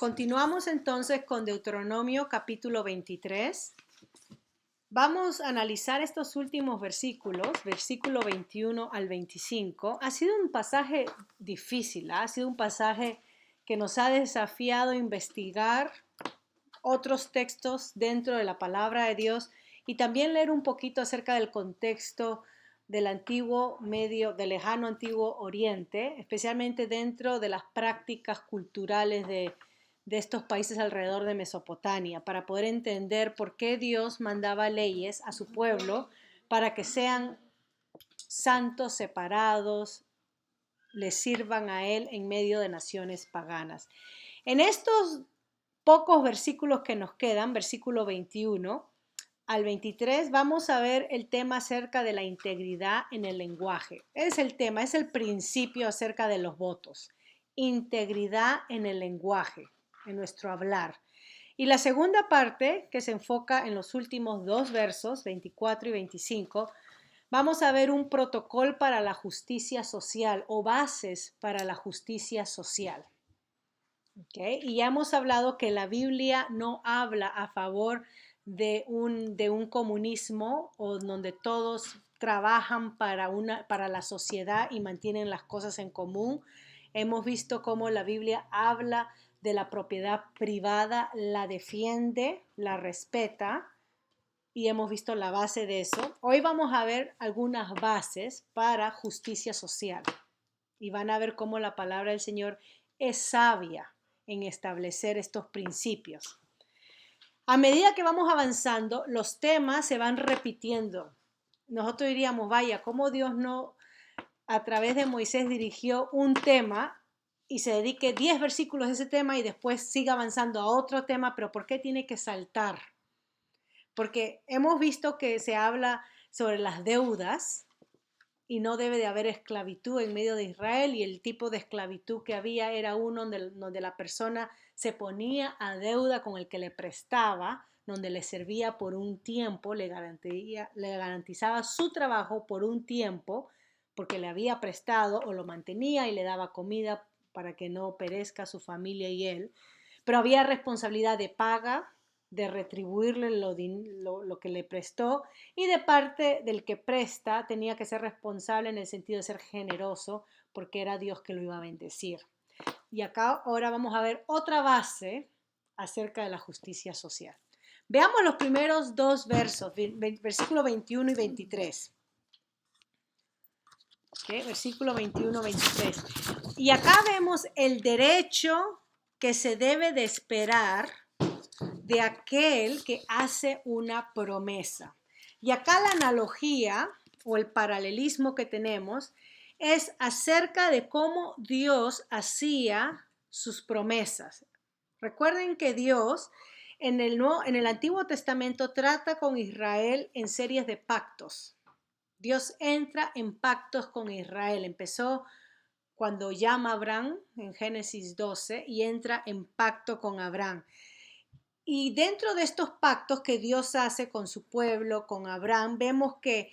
Continuamos entonces con Deuteronomio capítulo 23. Vamos a analizar estos últimos versículos, versículo 21 al 25. Ha sido un pasaje difícil, ha sido un pasaje que nos ha desafiado a investigar otros textos dentro de la palabra de Dios y también leer un poquito acerca del contexto del del lejano antiguo Oriente, especialmente dentro de las prácticas culturales de estos países alrededor de Mesopotamia, para poder entender por qué Dios mandaba leyes a su pueblo para que sean santos, separados, le sirvan a Él en medio de naciones paganas. En estos pocos versículos que nos quedan, versículo 21 al 23, vamos a ver el tema acerca de la integridad en el lenguaje. Es el tema, es el principio acerca de los votos. Integridad en el lenguaje, en nuestro hablar. Y la segunda parte, que se enfoca en los últimos dos versos, 24 y 25, vamos a ver un protocolo para la justicia social o bases para la justicia social. ¿Okay? Y ya hemos hablado que la Biblia no habla a favor de un comunismo o donde todos trabajan para la sociedad y mantienen las cosas en común. Hemos visto cómo la Biblia habla de la propiedad privada, la defiende, la respeta y hemos visto la base de eso. Hoy vamos a ver algunas bases para justicia social y van a ver cómo la palabra del Señor es sabia en establecer estos principios. A medida que vamos avanzando, los temas se van repitiendo. Nosotros diríamos, vaya, ¿cómo Dios no a través de Moisés dirigió un tema y se dedique 10 versículos a ese tema y después siga avanzando a otro tema? Pero ¿por qué tiene que saltar? Porque hemos visto que se habla sobre las deudas y no debe de haber esclavitud en medio de Israel, y el tipo de esclavitud que había era uno donde la persona se ponía a deuda con el que le prestaba, donde le servía por un tiempo, le garantizaba su trabajo por un tiempo, porque le había prestado o lo mantenía y le daba comida para que no perezca su familia y él, pero había responsabilidad de paga, de retribuirle lo que le prestó, y de parte del que presta tenía que ser responsable en el sentido de ser generoso porque era Dios que lo iba a bendecir. Y acá ahora vamos a ver otra base acerca de la justicia social. Veamos los primeros dos versos, versículo 21 y 23. ¿Okay? Versículo 21, 23. Y acá vemos el derecho que se debe de esperar de aquel que hace una promesa. Y acá la analogía o el paralelismo que tenemos es acerca de cómo Dios hacía sus promesas. Recuerden que Dios en el Antiguo Testamento trata con Israel en series de pactos. Dios entra en pactos con Israel. Empezó cuando llama a Abraham en Génesis 12 y entra en pacto con Abraham. Y dentro de estos pactos que Dios hace con su pueblo, con Abraham, vemos que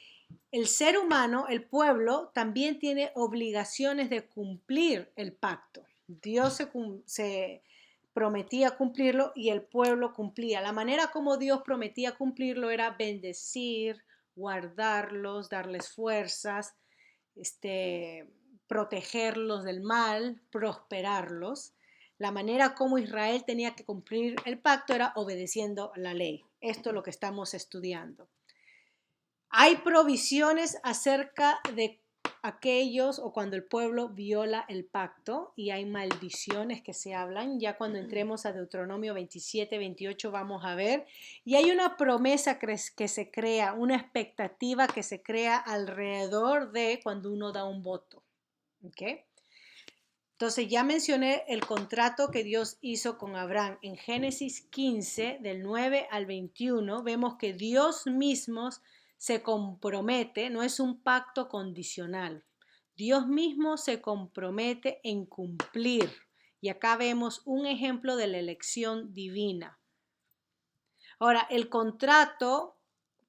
el ser humano, el pueblo, también tiene obligaciones de cumplir el pacto. Dios se prometía cumplirlo y el pueblo cumplía. La manera como Dios prometía cumplirlo era bendecir, guardarlos, darles fuerzas, protegerlos del mal, prosperarlos. La manera como Israel tenía que cumplir el pacto era obedeciendo la ley. Esto es lo que estamos estudiando. Hay provisiones acerca de aquellos o cuando el pueblo viola el pacto, y hay maldiciones que se hablan. Ya cuando entremos a Deuteronomio 27, 28 vamos a ver. Y hay una promesa que se crea, una expectativa que se crea alrededor de cuando uno da un voto. ¿Okay? Entonces ya mencioné el contrato que Dios hizo con Abraham. En Génesis 15, del 9 al 21, vemos que Dios mismo se compromete, no es un pacto condicional. Dios mismo se compromete en cumplir. Y acá vemos un ejemplo de la elección divina. Ahora, el contrato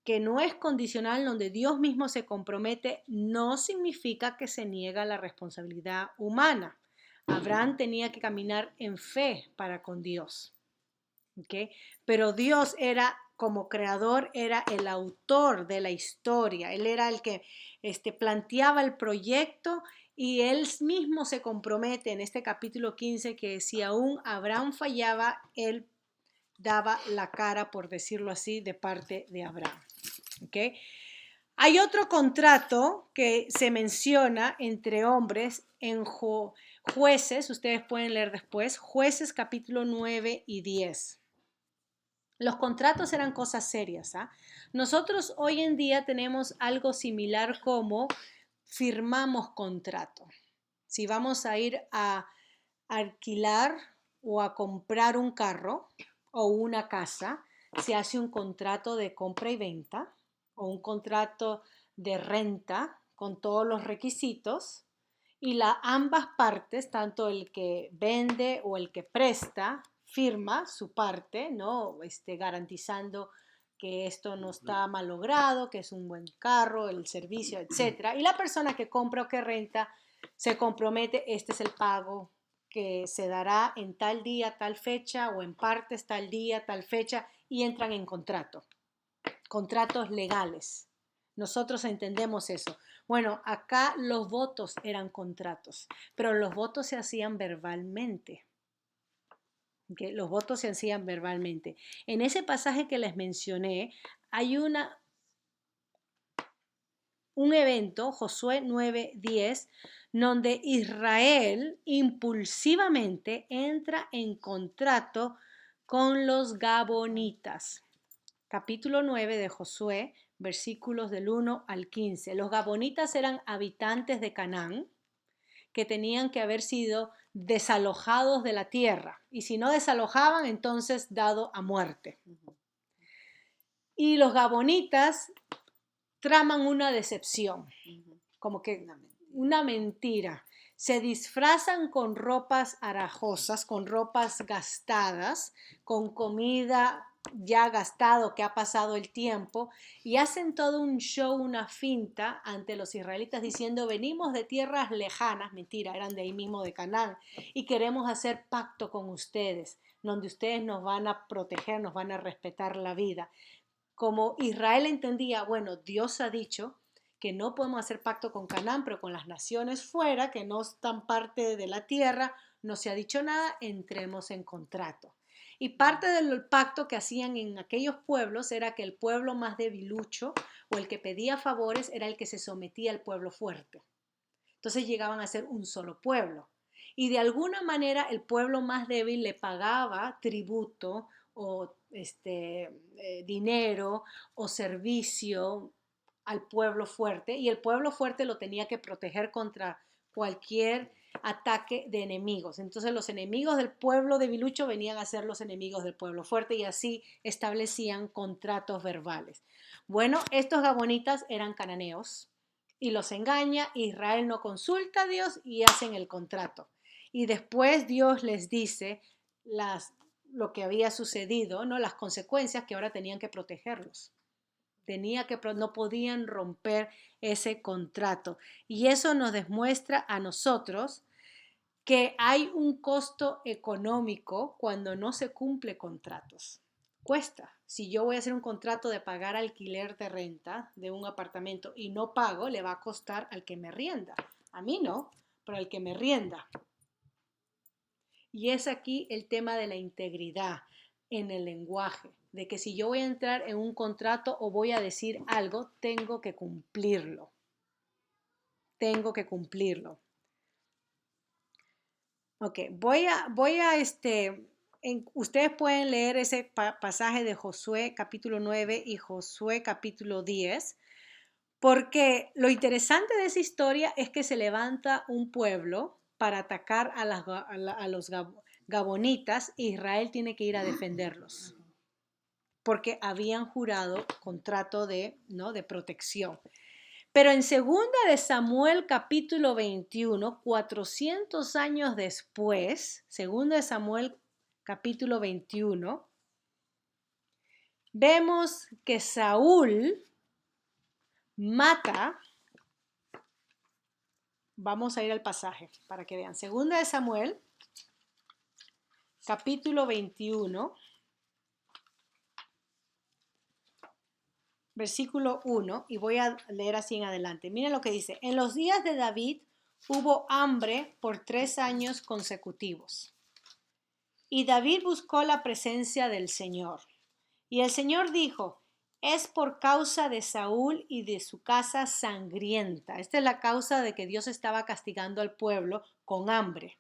que no es condicional, donde Dios mismo se compromete, no significa que se niega la responsabilidad humana. Abraham tenía que caminar en fe para con Dios. ¿Okay? Pero Dios era, como creador, era el autor de la historia. Él era el que planteaba el proyecto y él mismo se compromete en este capítulo 15 que si aún Abraham fallaba, él daba la cara, por decirlo así, de parte de Abraham. ¿Okay? Hay otro contrato que se menciona entre hombres en Jueces, ustedes pueden leer después, Jueces capítulo 9 y 10. Los contratos eran cosas serias. Nosotros hoy en día tenemos algo similar como firmamos contrato. Si vamos a ir a alquilar o a comprar un carro o una casa, se hace un contrato de compra y venta o un contrato de renta con todos los requisitos y ambas partes, tanto el que vende o el que presta, firma su parte, ¿no? Garantizando que esto no está malogrado, que es un buen carro, el servicio, etcétera. Y la persona que compra o que renta se compromete, este es el pago que se dará en tal día, tal fecha, o en partes tal día, tal fecha, y entran en contrato. Contratos legales. Nosotros entendemos eso. Bueno, acá los votos eran contratos, pero los votos se hacían verbalmente. ¿Okay? Los votos se hacían verbalmente. En ese pasaje que les mencioné, hay un evento, Josué 9:10, donde Israel impulsivamente entra en contrato con los gabonitas. Capítulo 9 de Josué, versículos del 1 al 15. Los gabonitas eran habitantes de Canaán que tenían que haber sido desalojados de la tierra. Y si no desalojaban, entonces dado a muerte. Y los gabonitas traman una decepción, como que una mentira. Se disfrazan con ropas harajosas, con ropas gastadas, con comida ya gastado, que ha pasado el tiempo, y hacen todo un show, una finta ante los israelitas diciendo, venimos de tierras lejanas, mentira, eran de ahí mismo de Canaán, y queremos hacer pacto con ustedes, donde ustedes nos van a proteger, nos van a respetar la vida. Como Israel entendía, bueno, Dios ha dicho que no podemos hacer pacto con Canaán, pero con las naciones fuera, que no están parte de la tierra, no se ha dicho nada, entremos en contrato. Y parte del pacto que hacían en aquellos pueblos era que el pueblo más debilucho o el que pedía favores era el que se sometía al pueblo fuerte. Entonces llegaban a ser un solo pueblo. Y de alguna manera el pueblo más débil le pagaba tributo o dinero o servicio al pueblo fuerte, y el pueblo fuerte lo tenía que proteger contra cualquier ataque de enemigos. Entonces los enemigos del pueblo debilucho venían a ser los enemigos del pueblo fuerte y así establecían contratos verbales. Bueno, estos gabonitas eran cananeos y los engaña, Israel no consulta a Dios y hacen el contrato. Y después Dios les dice lo que había sucedido, ¿no? Las consecuencias, que ahora tenían que protegerlos. No podían romper ese contrato. Y eso nos demuestra a nosotros que hay un costo económico cuando no se cumple contratos. Cuesta. Si yo voy a hacer un contrato de pagar alquiler de renta de un apartamento y no pago, le va a costar al que me rienda. A mí no, pero al que me rienda. Y es aquí el tema de la integridad en el lenguaje, de que si yo voy a entrar en un contrato o voy a decir algo, tengo que cumplirlo. Tengo que cumplirlo. Ok, ustedes pueden leer ese pasaje de Josué capítulo 9 y Josué capítulo 10, porque lo interesante de esa historia es que se levanta un pueblo para atacar a los gabonitas e Israel tiene que ir a defenderlos, porque habían jurado contrato ¿no? de protección. Pero en 2 de Samuel capítulo 21, 400 años después, 2 de Samuel capítulo 21, vemos que Saúl mata vamos a ir al pasaje para que vean. Segunda de Samuel, capítulo 21, versículo 1, y voy a leer así en adelante. Miren lo que dice. En los días de David hubo hambre por 3 años consecutivos. Y David buscó la presencia del Señor. Y el Señor dijo, es por causa de Saúl y de su casa sangrienta. Esta es la causa de que Dios estaba castigando al pueblo con hambre.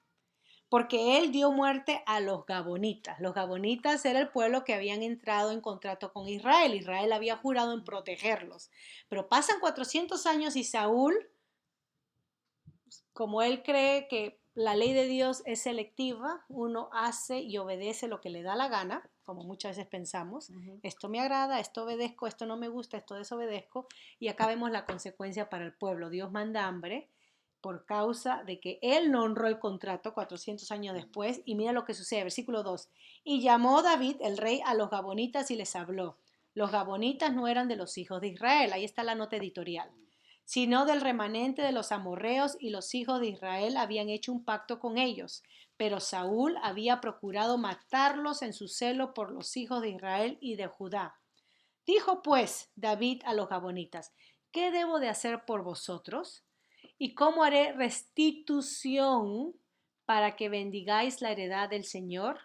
Porque él dio muerte a los gabonitas. Los gabonitas era el pueblo que habían entrado en contrato con Israel. Israel había jurado en protegerlos. Pero pasan 400 años y Saúl, como él cree que la ley de Dios es selectiva, uno hace y obedece lo que le da la gana, como muchas veces pensamos. Esto me agrada, esto obedezco, esto no me gusta, esto desobedezco. Y acá vemos la consecuencia para el pueblo. Dios manda hambre por causa de que él no honró el contrato 400 años después. Y mira lo que sucede, versículo 2. Y llamó David, el rey, a los gabonitas y les habló. Los gabonitas no eran de los hijos de Israel, ahí está la nota editorial, sino del remanente de los amorreos, y los hijos de Israel habían hecho un pacto con ellos. Pero Saúl había procurado matarlos en su celo por los hijos de Israel y de Judá. Dijo pues David a los gabonitas, ¿qué debo de hacer por vosotros? ¿Y cómo haré restitución para que bendigáis la heredad del Señor?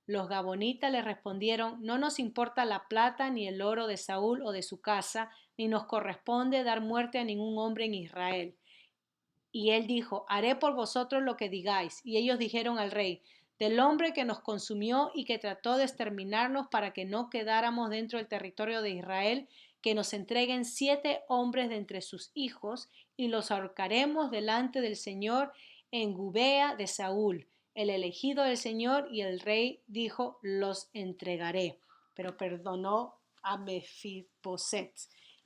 Los gabonitas le respondieron, no nos importa la plata ni el oro de Saúl o de su casa, ni nos corresponde dar muerte a ningún hombre en Israel. Y él dijo, haré por vosotros lo que digáis. Y ellos dijeron al rey, del hombre que nos consumió y que trató de exterminarnos para que no quedáramos dentro del territorio de Israel, que nos entreguen 7 hombres de entre sus hijos, y los ahorcaremos delante del Señor en Gubea de Saúl, el elegido del Señor. Y el rey dijo, los entregaré. Pero perdonó a Mefiboset,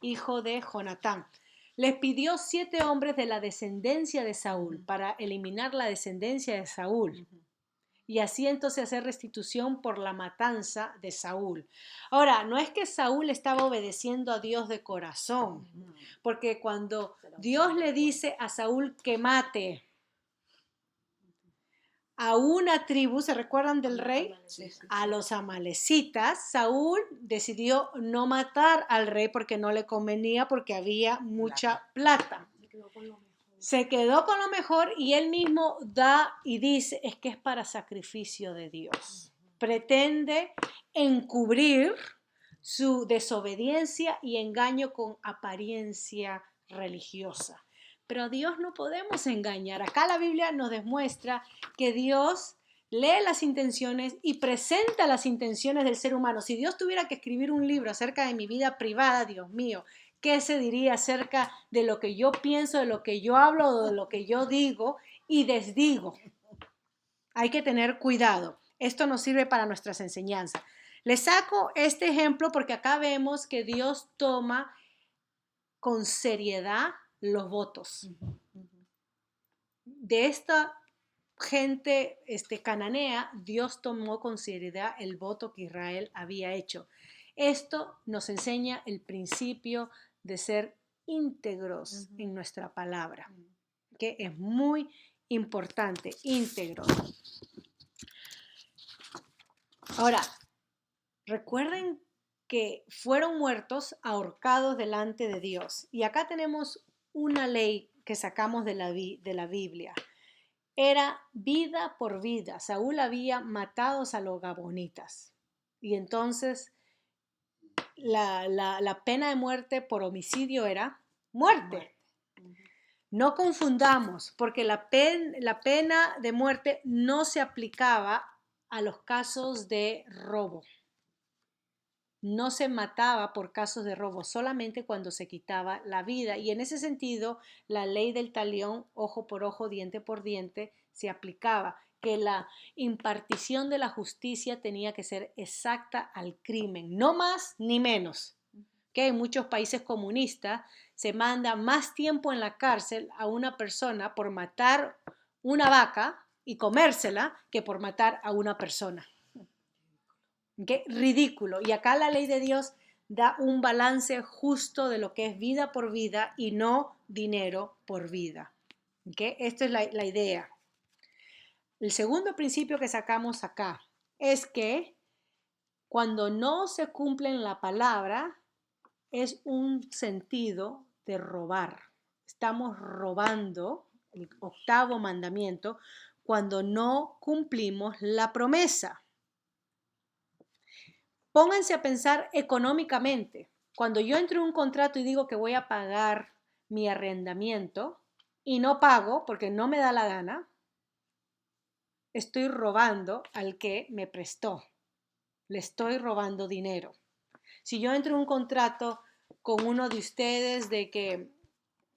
hijo de Jonatán. Les pidió 7 hombres de la descendencia de Saúl para eliminar la descendencia de Saúl. Y así entonces hacer restitución por la matanza de Saúl. Ahora, no es que Saúl estaba obedeciendo a Dios de corazón, porque cuando Dios le dice a Saúl que mate a una tribu, ¿se recuerdan del rey? A los amalecitas, Saúl decidió no matar al rey porque no le convenía, porque había mucha plata. Se quedó con lo mejor y él mismo da y dice, es que es para sacrificio de Dios. Pretende encubrir su desobediencia y engaño con apariencia religiosa. Pero a Dios no podemos engañar. Acá la Biblia nos demuestra que Dios lee las intenciones y presenta las intenciones del ser humano. Si Dios tuviera que escribir un libro acerca de mi vida privada, Dios mío, ¿qué se diría acerca de lo que yo pienso, de lo que yo hablo, de lo que yo digo y desdigo? Hay que tener cuidado. Esto nos sirve para nuestras enseñanzas. Les saco este ejemplo porque acá vemos que Dios toma con seriedad los votos. De esta gente cananea, Dios tomó con seriedad el voto que Israel había hecho. Esto nos enseña el principio de ser íntegros en nuestra palabra, que es muy importante, íntegros. Ahora, recuerden que fueron muertos ahorcados delante de Dios. Y acá tenemos una ley que sacamos de la Biblia. Era vida por vida. Saúl había matado a los gabonitas. Y entonces la pena de muerte por homicidio era muerte. No confundamos, porque la pena de muerte no se aplicaba a los casos de robo. No se mataba por casos de robo, solamente cuando se quitaba la vida. Y en ese sentido, la ley del talión, ojo por ojo, diente por diente, se aplicaba, que la impartición de la justicia tenía que ser exacta al crimen, no más ni menos. Que en muchos países comunistas se manda más tiempo en la cárcel a una persona por matar una vaca y comérsela que por matar a una persona. ¿Qué? Ridículo. Y acá la ley de Dios da un balance justo de lo que es vida por vida y no dinero por vida. ¿Ok? Esta es la idea. El segundo principio que sacamos acá es que cuando no se cumple en la palabra, es un sentido de robar. Estamos robando el octavo mandamiento cuando no cumplimos la promesa. Pónganse a pensar económicamente. Cuando yo entro en un contrato y digo que voy a pagar mi arrendamiento y no pago porque no me da la gana, estoy robando al que me prestó. Le estoy robando dinero. Si yo entro en un contrato con uno de ustedes de que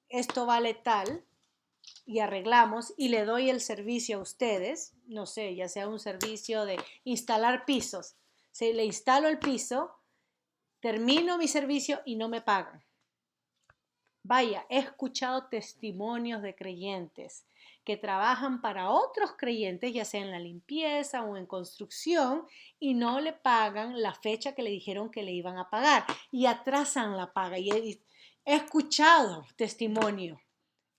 esto vale tal y arreglamos y le doy el servicio a ustedes, no sé, ya sea un servicio de instalar pisos, si le instalo el piso, termino mi servicio y no me pagan. Vaya, he escuchado testimonios de creyentes que trabajan para otros creyentes, ya sea en la limpieza o en construcción, y no le pagan la fecha que le dijeron que le iban a pagar y atrasan la paga. Y he escuchado testimonio.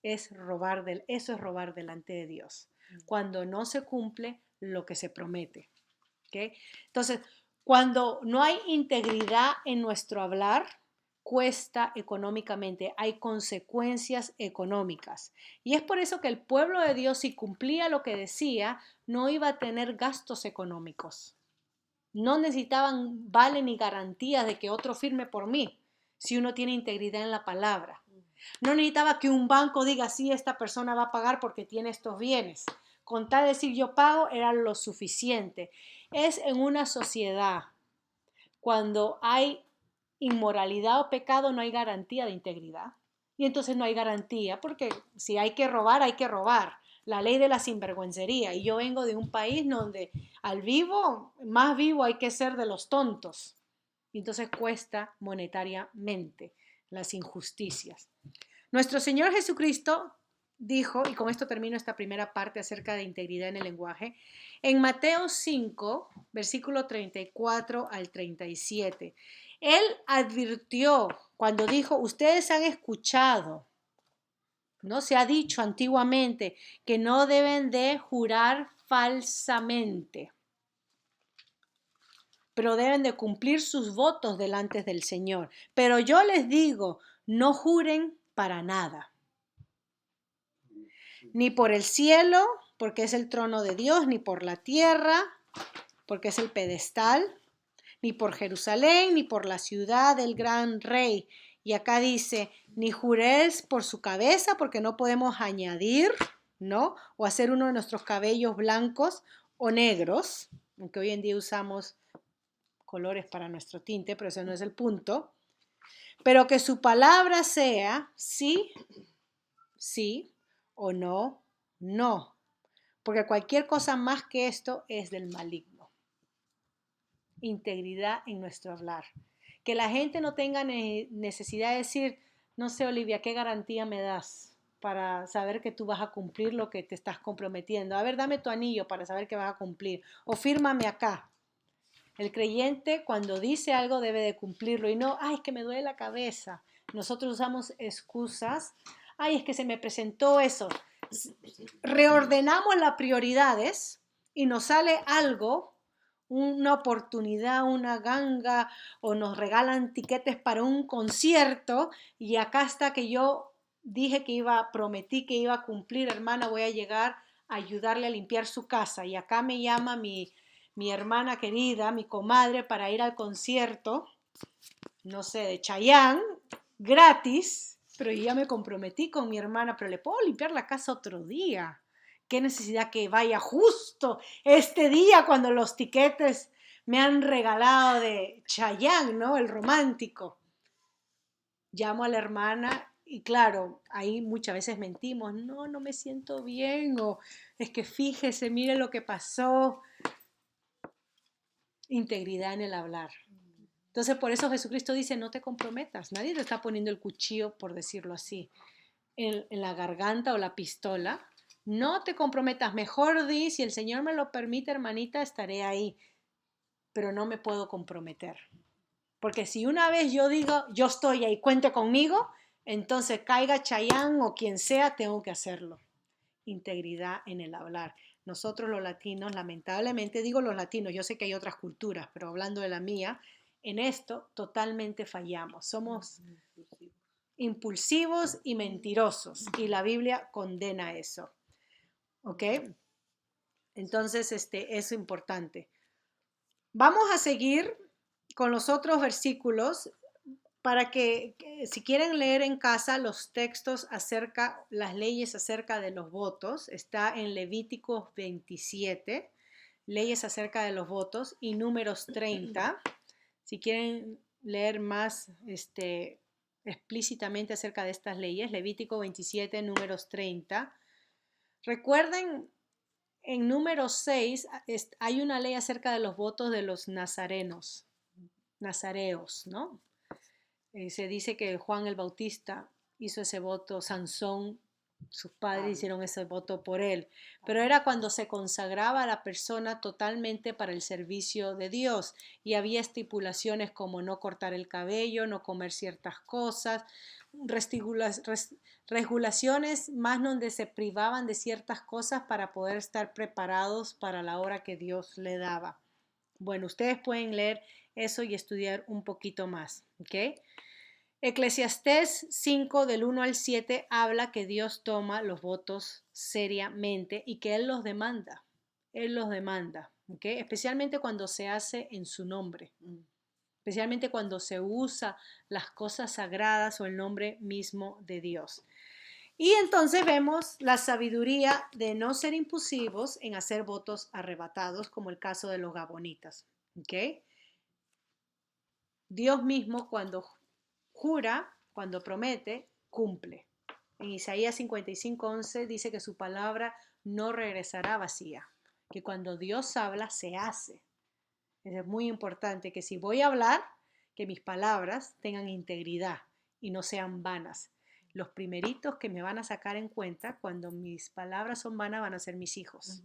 Eso es robar delante de Dios, cuando no se cumple lo que se promete. ¿Okay? Entonces, cuando no hay integridad en nuestro hablar, cuesta económicamente, hay consecuencias económicas. Y es por eso que el pueblo de Dios, si cumplía lo que decía, no iba a tener gastos económicos. No necesitaban vale ni garantías de que otro firme por mí, si uno tiene integridad en la palabra. No necesitaba que un banco diga, sí, esta persona va a pagar porque tiene estos bienes. Con tal de decir yo pago era lo suficiente. Es en una sociedad cuando hay inmoralidad o pecado, no hay garantía de integridad. Y entonces no hay garantía, porque si hay que robar, hay que robar. La ley de la sinvergüencería. Y yo vengo de un país donde al vivo, más vivo hay que ser de los tontos. Y entonces cuesta monetariamente las injusticias. Nuestro Señor Jesucristo dijo, y con esto termino esta primera parte acerca de integridad en el lenguaje, en Mateo 5, versículo 34 al 37. Él advirtió cuando dijo, ustedes han escuchado, ¿no? Se ha dicho antiguamente que no deben de jurar falsamente, pero deben de cumplir sus votos delante del Señor. Pero yo les digo, no juren para nada. Ni por el cielo, porque es el trono de Dios, ni por la tierra, porque es el pedestal, ni por Jerusalén, ni por la ciudad del gran rey. Y acá dice, ni juréis por su cabeza, porque no podemos añadir, ¿no? O hacer uno de nuestros cabellos blancos o negros, aunque hoy en día usamos colores para nuestro tinte, pero ese no es el punto. Pero que su palabra sea sí, sí, o no, no. Porque cualquier cosa más que esto es del maligno. Integridad en nuestro hablar. Que la gente no tenga necesidad de decir, no sé, Olivia, ¿qué garantía me das para saber que tú vas a cumplir lo que te estás comprometiendo? A ver, dame tu anillo para saber que vas a cumplir. O fírmame acá. El creyente cuando dice algo debe de cumplirlo y no, ay, es que me duele la cabeza. Nosotros usamos excusas. Ay, es que se me presentó eso. Reordenamos las prioridades y nos sale algo, una oportunidad, una ganga, o nos regalan tiquetes para un concierto y acá está que yo dije que prometí que iba a cumplir, hermana, voy a llegar a ayudarle a limpiar su casa y acá me llama mi hermana querida, mi comadre, para ir al concierto, no sé, de Chayanne, gratis, pero yo ya me comprometí con mi hermana, pero le puedo limpiar la casa otro día. ¿Qué necesidad que vaya justo este día cuando los tiquetes me han regalado de Chayanne, ¿no? El romántico. Llamo a la hermana y claro, ahí muchas veces mentimos, no, no me siento bien, o es que fíjese, mire lo que pasó. Integridad en el hablar. Entonces, por eso Jesucristo dice, no te comprometas. Nadie te está poniendo el cuchillo, por decirlo así, en la garganta o la pistola. No te comprometas. Mejor di, si el Señor me lo permite, hermanita, estaré ahí. Pero no me puedo comprometer. Porque si una vez yo digo, yo estoy ahí, cuente conmigo, entonces caiga Chayanne o quien sea, tengo que hacerlo. integridad en el hablar. Nosotros los latinos, lamentablemente, digo los latinos, yo sé que hay otras culturas, pero hablando de la mía, en esto totalmente fallamos. Somos impulsivos y mentirosos y la Biblia condena eso. ¿Ok? Entonces, es importante. Vamos a seguir con los otros versículos para que si quieren leer en casa los textos acerca, las leyes acerca de los votos, está en Levíticos 27, leyes acerca de los votos, y Números 30. Si quieren leer más explícitamente acerca de estas leyes, Levítico 27, Números 30. Recuerden, en Número 6 hay una ley acerca de los votos de los nazareos, ¿no? Se dice que Juan el Bautista hizo ese voto, Sansón, sus padres hicieron ese voto por él, pero era cuando se consagraba a la persona totalmente para el servicio de Dios y había estipulaciones como no cortar el cabello, no comer ciertas cosas, regulaciones más donde se privaban de ciertas cosas para poder estar preparados para la hora que Dios le daba. Bueno, ustedes pueden leer eso y estudiar un poquito más, ¿ok? Eclesiastés 5 del 1 al 7 habla que Dios toma los votos seriamente y que Él los demanda. Él los demanda, ¿ok? Especialmente cuando se hace en su nombre. Especialmente cuando se usa las cosas sagradas o el nombre mismo de Dios. Y entonces vemos la sabiduría de no ser impulsivos en hacer votos arrebatados, como el caso de los gabonitas, ¿ok? Dios mismo cuando jura, cuando promete, cumple. En Isaías 55:11 dice que su palabra no regresará vacía, que cuando Dios habla, se hace. Es muy importante que si voy a hablar, que mis palabras tengan integridad y no sean vanas. Los primeritos que me van a sacar en cuenta cuando mis palabras son vanas van a ser mis hijos.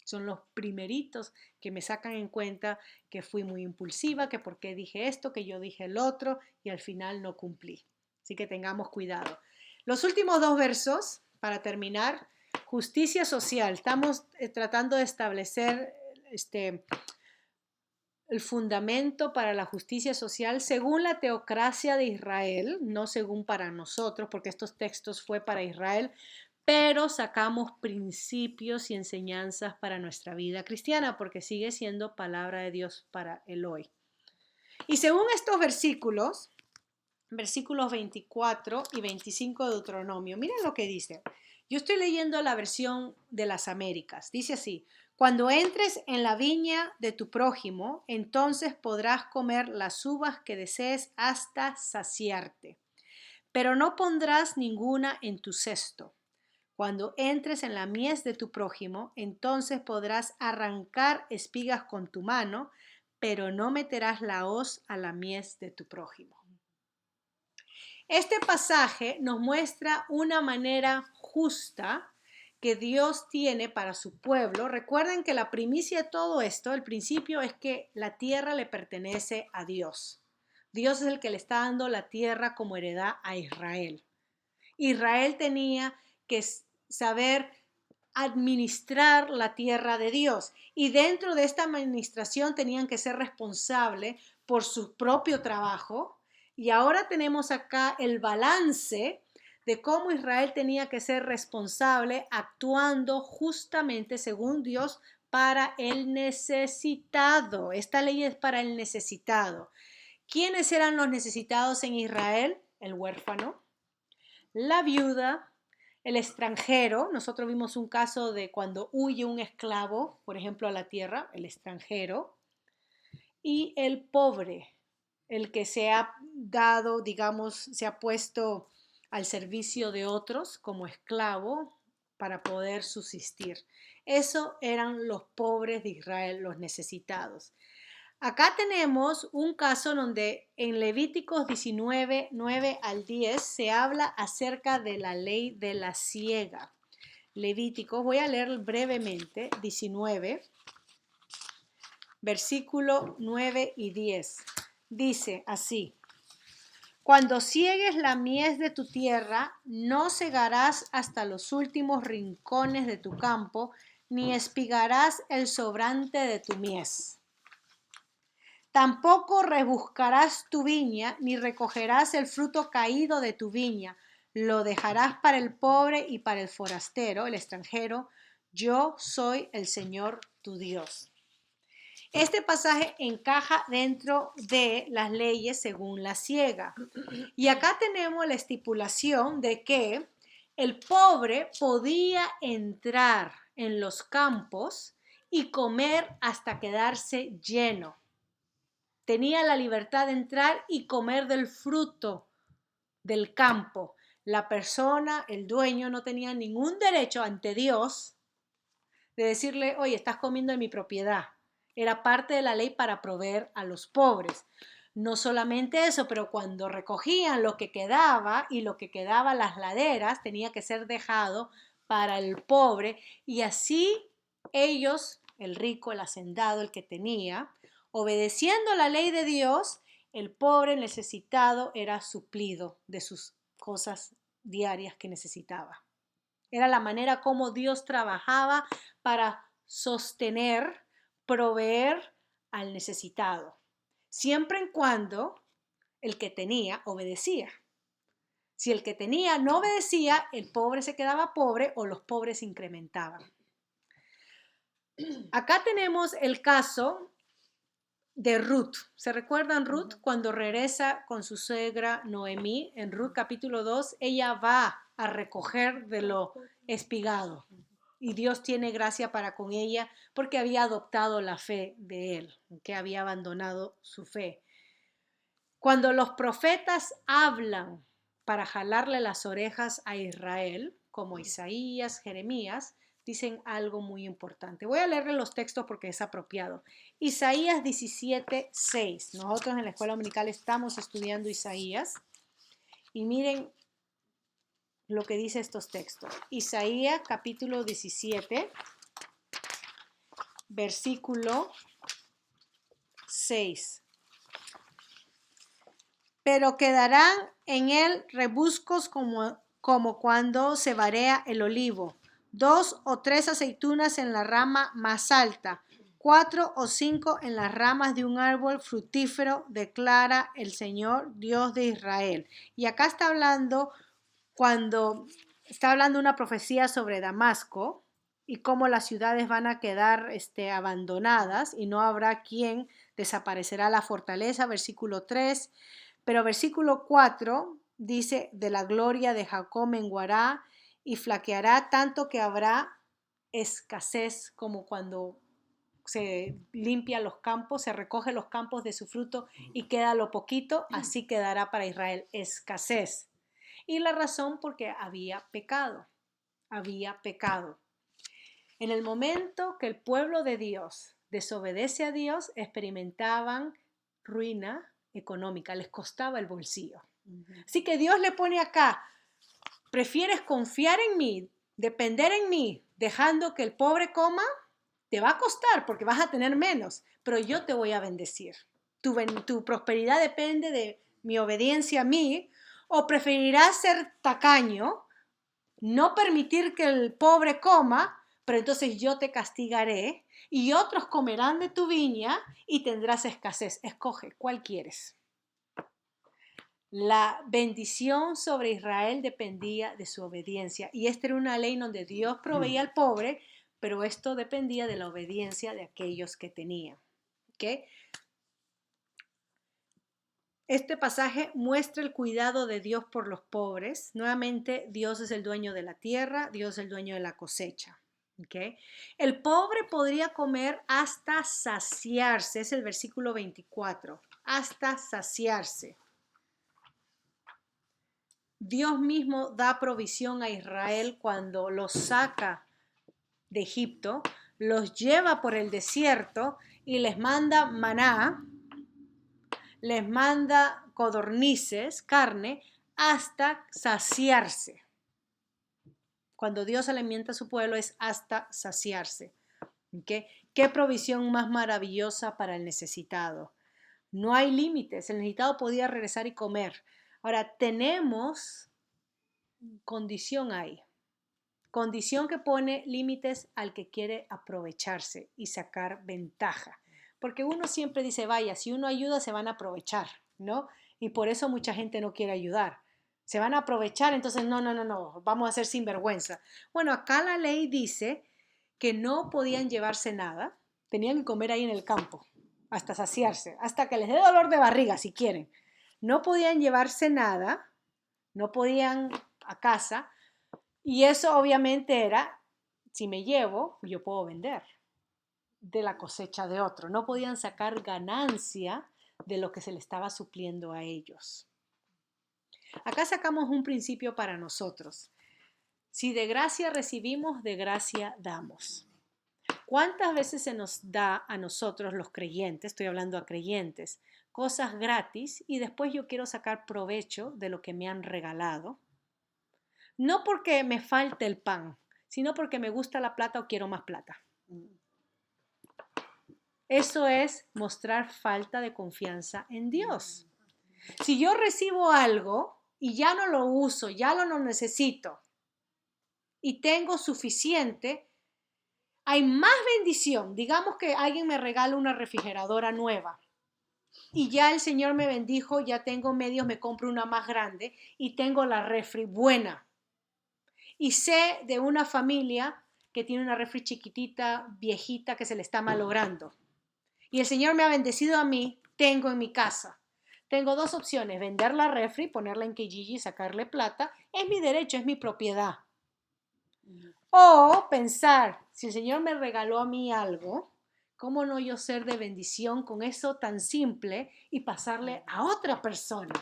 Son los primeritos que me sacan en cuenta que fui muy impulsiva, que por qué dije esto, que yo dije el otro y al final no cumplí. Así que tengamos cuidado. Los últimos dos versos, para terminar, justicia social. Estamos tratando de establecer el fundamento para la justicia social según la teocracia de Israel, no según para nosotros, porque estos textos fue para Israel, pero sacamos principios y enseñanzas para nuestra vida cristiana, porque sigue siendo palabra de Dios para el hoy. Y según estos versículos 24 y 25 de Deuteronomio, miren lo que dice. Yo estoy leyendo la versión de las Américas. Dice así: cuando entres en la viña de tu prójimo, entonces podrás comer las uvas que desees hasta saciarte, pero no pondrás ninguna en tu cesto. Cuando entres en la mies de tu prójimo, entonces podrás arrancar espigas con tu mano, pero no meterás la hoz a la mies de tu prójimo. Este pasaje nos muestra una manera justa que Dios tiene para su pueblo. Recuerden que la primicia de todo esto, el principio es que la tierra le pertenece a Dios. Dios es el que le está dando la tierra como heredad a Israel. Israel tenía que saber administrar la tierra de Dios y dentro de esta administración tenían que ser responsables por su propio trabajo. Y ahora tenemos acá el balance de cómo Israel tenía que ser responsable actuando justamente según Dios para el necesitado. Esta ley es para el necesitado. ¿Quiénes eran los necesitados en Israel? El huérfano, la viuda, el extranjero. Nosotros vimos un caso de cuando huye un esclavo, por ejemplo, a la tierra, el extranjero, y el pobre, el que se ha dado, digamos, se ha puesto al servicio de otros como esclavo para poder subsistir. Eso eran los pobres de Israel, los necesitados. Acá tenemos un caso donde en Levíticos 19, 9 al 10 se habla acerca de la ley de la siega. Levíticos, voy a leer brevemente, 19, versículo 9 y 10. Dice así: Cuando ciegues la mies de tu tierra, no segarás hasta los últimos rincones de tu campo, ni espigarás el sobrante de tu mies. Tampoco rebuscarás tu viña, ni recogerás el fruto caído de tu viña. Lo dejarás para el pobre y para el forastero, el extranjero. Yo soy el Señor tu Dios. Este pasaje encaja dentro de las leyes según la siega. Y acá tenemos la estipulación de que el pobre podía entrar en los campos y comer hasta quedarse lleno. Tenía la libertad de entrar y comer del fruto del campo. La persona, el dueño, no tenía ningún derecho ante Dios de decirle, oye, estás comiendo en mi propiedad. Era parte de la ley para proveer a los pobres. No solamente eso, pero cuando recogían lo que quedaba y lo que quedaba en las laderas tenía que ser dejado para el pobre y así ellos, el rico, el hacendado, el que tenía, obedeciendo la ley de Dios, el pobre necesitado era suplido de sus cosas diarias que necesitaba. Era la manera como Dios trabajaba para sostener, proveer al necesitado, siempre y cuando el que tenía obedecía. Si el que tenía no obedecía, el pobre se quedaba pobre o los pobres se incrementaban. Acá tenemos el caso de Ruth. ¿Se recuerdan Ruth? Cuando regresa con su suegra Noemí, en Ruth capítulo 2, ella va a recoger de lo espigado. Y Dios tiene gracia para con ella porque había adoptado la fe de él, que había abandonado su fe. Cuando los profetas hablan para jalarle las orejas a Israel, como Isaías, Jeremías, dicen algo muy importante. Voy a leerle los textos porque es apropiado. Isaías 17:6. Nosotros en la escuela dominical estamos estudiando Isaías y miren lo que dice estos textos. Isaías capítulo 17, versículo 6. Pero quedarán en él rebuscos como cuando se varea el olivo, 2 o 3 aceitunas en la rama más alta, 4 o 5 en las ramas de un árbol fructífero, declara el Señor Dios de Israel. Y acá está hablando una profecía sobre Damasco y cómo las ciudades van a quedar abandonadas y no habrá quien desaparecerá la fortaleza, versículo 3. Pero versículo 4 dice, de la gloria de Jacob menguará y flaqueará tanto que habrá escasez como cuando se limpia los campos, se recoge los campos de su fruto y queda lo poquito, así quedará para Israel escasez. Y la razón porque había pecado. En el momento que el pueblo de Dios desobedece a Dios, experimentaban ruina económica, les costaba el bolsillo. Así que Dios le pone acá, ¿prefieres confiar en mí, depender en mí, dejando que el pobre coma? Te va a costar porque vas a tener menos, pero yo te voy a bendecir. Tu prosperidad depende de mi obediencia a mí, o preferirás ser tacaño, no permitir que el pobre coma, pero entonces yo te castigaré y otros comerán de tu viña y tendrás escasez. Escoge, ¿cuál quieres? La bendición sobre Israel dependía de su obediencia y esta era una ley donde Dios proveía al pobre, pero esto dependía de la obediencia de aquellos que tenían. ¿Okay? Este pasaje muestra el cuidado de Dios por los pobres. Nuevamente, Dios es el dueño de la tierra, Dios es el dueño de la cosecha. ¿Okay? El pobre podría comer hasta saciarse, es el versículo 24, hasta saciarse. Dios mismo da provisión a Israel cuando los saca de Egipto, los lleva por el desierto y les manda maná, les manda codornices, carne, hasta saciarse. Cuando Dios alimenta a su pueblo es hasta saciarse. ¿Okay? ¿Qué provisión más maravillosa para el necesitado? No hay límites, el necesitado podía regresar y comer. Ahora, tenemos condición ahí. Condición que pone límites al que quiere aprovecharse y sacar ventaja. Porque uno siempre dice, vaya, si uno ayuda se van a aprovechar, ¿no? Y por eso mucha gente no quiere ayudar. Se van a aprovechar, entonces no, vamos a ser sinvergüenza. Bueno, acá la ley dice que no podían llevarse nada, tenían que comer ahí en el campo, hasta saciarse, hasta que les dé dolor de barriga si quieren. No podían llevarse nada, no podían a casa, y eso obviamente era, si me llevo, yo puedo vender de la cosecha de otro. No podían sacar ganancia de lo que se le estaba supliendo a ellos. Acá sacamos un principio para nosotros. Si de gracia recibimos, de gracia damos. ¿Cuántas veces se nos da a nosotros los creyentes, estoy hablando a creyentes, cosas gratis y después yo quiero sacar provecho de lo que me han regalado? No porque me falte el pan, sino porque me gusta la plata o quiero más plata. Eso es mostrar falta de confianza en Dios. Si yo recibo algo y ya no lo uso, ya no lo necesito y tengo suficiente, hay más bendición. Digamos que alguien me regala una refrigeradora nueva y ya el Señor me bendijo, ya tengo medios, me compro una más grande y tengo la refri buena. Y sé de una familia que tiene una refri chiquitita, viejita, que se le está malogrando. Y el Señor me ha bendecido a mí, tengo en mi casa. Tengo dos opciones, vender la refri, ponerla en Kijiji, sacarle plata, es mi derecho, es mi propiedad. O pensar, si el Señor me regaló a mí algo, ¿cómo no yo ser de bendición con eso tan simple y pasarle a otra persona?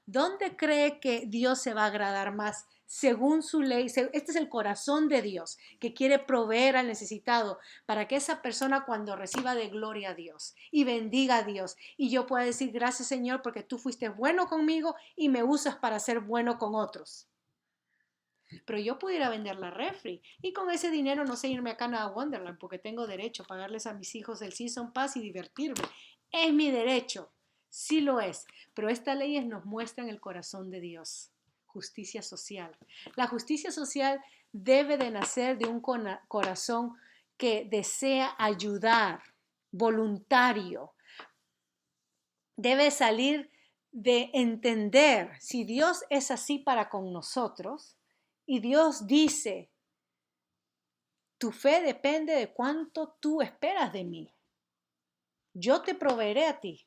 ¿Dónde cree que Dios se va a agradar más? Según su ley, este es el corazón de Dios, que quiere proveer al necesitado para que esa persona cuando reciba de gloria a Dios y bendiga a Dios y yo pueda decir gracias Señor porque tú fuiste bueno conmigo y me usas para ser bueno con otros. Pero yo pudiera vender la refri y con ese dinero no sé irme a Canada Wonderland porque tengo derecho a pagarles a mis hijos el Season Pass y divertirme. Es mi derecho, sí lo es, pero estas leyes nos muestran el corazón de Dios. Justicia social. La justicia social debe de nacer de un corazón que desea ayudar, voluntario. Debe salir de entender si Dios es así para con nosotros y Dios dice, tu fe depende de cuánto tú esperas de mí. Yo te proveeré a ti.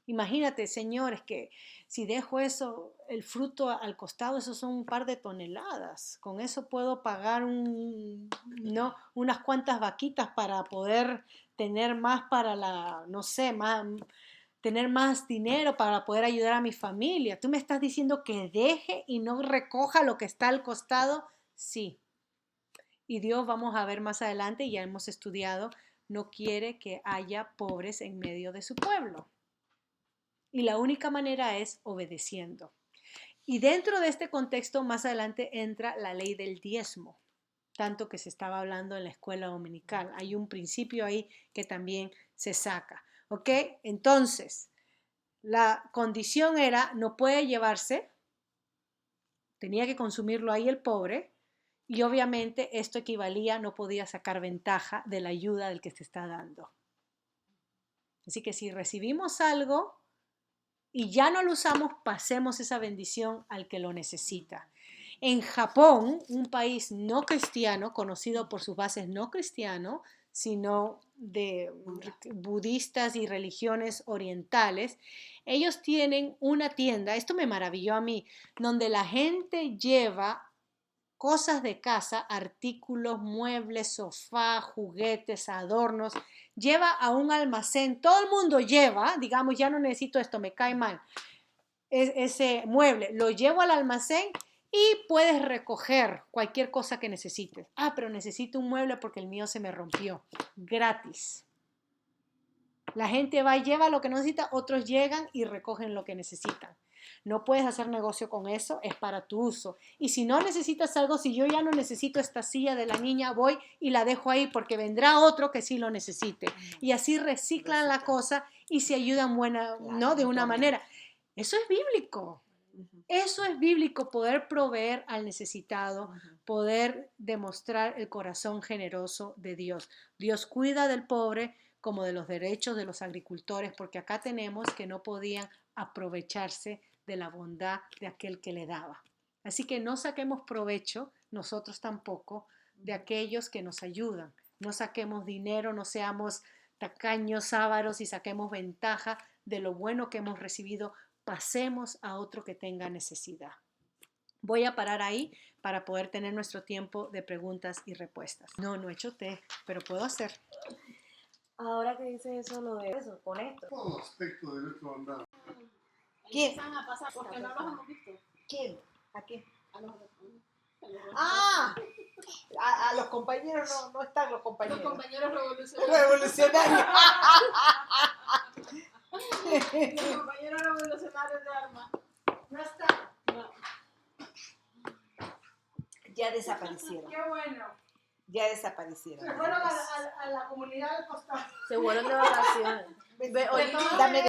Imagínate, señores, que si dejo eso, el fruto al costado, eso son un par de toneladas. Con eso puedo pagar unas cuantas vaquitas para poder tener más para tener más dinero para poder ayudar a mi familia. ¿Tú me estás diciendo que deje y no recoja lo que está al costado? Sí. Y Dios, vamos a ver más adelante, ya hemos estudiado, no quiere que haya pobres en medio de su pueblo. Y la única manera es obedeciendo. Y dentro de este contexto, más adelante entra la ley del diezmo, tanto que se estaba hablando en la escuela dominical. Hay un principio ahí que también se saca. ¿Ok? Entonces, la condición era, no puede llevarse, tenía que consumirlo ahí el pobre, y obviamente esto equivalía, no podía sacar ventaja de la ayuda del que se está dando. Así que si recibimos algo y ya no lo usamos, pasemos esa bendición al que lo necesita. En Japón, un país no cristiano, conocido por sus bases no cristiano, sino de budistas y religiones orientales, ellos tienen una tienda, esto me maravilló a mí, donde la gente lleva cosas de casa, artículos, muebles, sofá, juguetes, adornos, lleva a un almacén, todo el mundo lleva, digamos, ya no necesito esto, me cae mal, ese mueble, lo llevo al almacén y puedes recoger cualquier cosa que necesites. Ah, pero necesito un mueble porque el mío se me rompió. Gratis. La gente va y lleva lo que necesita, otros llegan y recogen lo que necesitan. No puedes hacer negocio con eso, es para tu uso. Y si no necesitas algo, si yo ya no necesito esta silla de la niña, voy y la dejo ahí porque vendrá otro que sí lo necesite. Y así reciclan la cosa y se ayudan ¿no? De una manera. Eso es bíblico. Eso es bíblico, poder proveer al necesitado, poder demostrar el corazón generoso de Dios. Dios cuida del pobre como de los derechos de los agricultores, porque acá tenemos que no podían aprovecharse de la bondad de aquel que le daba. Así que no saquemos provecho, nosotros tampoco, de aquellos que nos ayudan. No saquemos dinero, no seamos tacaños, ávaros y saquemos ventaja de lo bueno que hemos recibido. Pasemos a otro que tenga necesidad. Voy a parar ahí para poder tener nuestro tiempo de preguntas y respuestas. No he hecho té, pero puedo hacer. Ahora que dices eso, lo de eso, con esto. Todo aspecto de nuestro andar. ¿Quién? Empiezan a pasar porque no los hemos visto. ¿Quién? ¿A quién? A los ¡Ah! A los compañeros no están los compañeros. compañeros revolucionarios. Revolucionarios. Los compañeros revolucionarios de armas. No está. No. Ya desaparecieron. Qué bueno. Ya desaparecieron. Se fueron a la comunidad del costado. Se fueron de vacaciones. Oye, dame